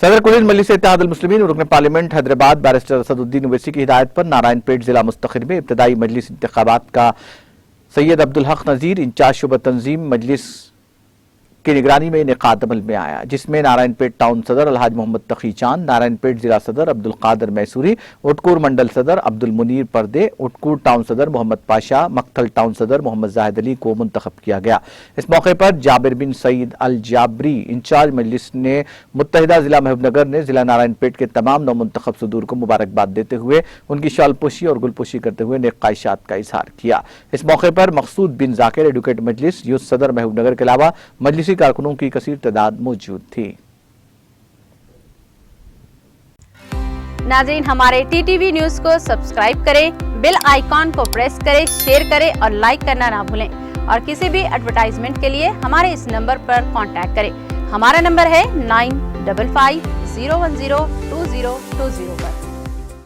सदर कुलीन मजलिस इत्तेहाद मुस्लिमीन रुकन पार्लियामेंट हैदराबाद बैरिस्टर असदुद्दीन ओवैसी की हिदायत पर नारायणपेट जिला मुस्तखिर में इब्तदाई मजलिस इंतखाबात का सैयद अब्दुल हक नज़ीर इंचार्ज शुबा तंजीम मजलिस की निगरानी में इनेकाद अमल में आया, जिसमें नारायणपेट टाउन सदर अलहाज मोहम्मद तकी चांद, नारायणपेट जिला सदर अब्दुल कादर मैसूरी, उटकूर मंडल सदर अब्दुल मुनीर पर्दे, उटकूर टाउन सदर मोहम्मद पाशा, मक्तल टाउन सदर मोहम्मद जाहिद अली को मुंतखब किया गया। इस मौके पर जाबिर बिन सईद अल जाबरी इंचार्ज मजलिस ने मुत्तहिदा जिला महबूबनगर ने जिला नारायणपेट के तमाम नौमुंतखब सदूर को मुबारकबाद देते हुए उनकी शालपोशी और गुलपोशी करते हुए नेक ख्वाहिशात का इजहार किया। इस मौके पर मकसूद बिन जाकिर एडवोकेट मजलिस यूथ सदर महबूबनगर के अलावा मजलिसी कारकुनों की कसीर तादाद मौजूद थी। नाज़रीन, हमारे टीटीवी न्यूज़ को सब्सक्राइब करें, बेल आइकॉन को प्रेस करें, शेयर करें और लाइक करना ना भूलें। और किसी भी एडवर्टाइजमेंट के लिए हमारे इस नंबर पर कांटेक्ट करें। हमारा नंबर है 9550102020 पर।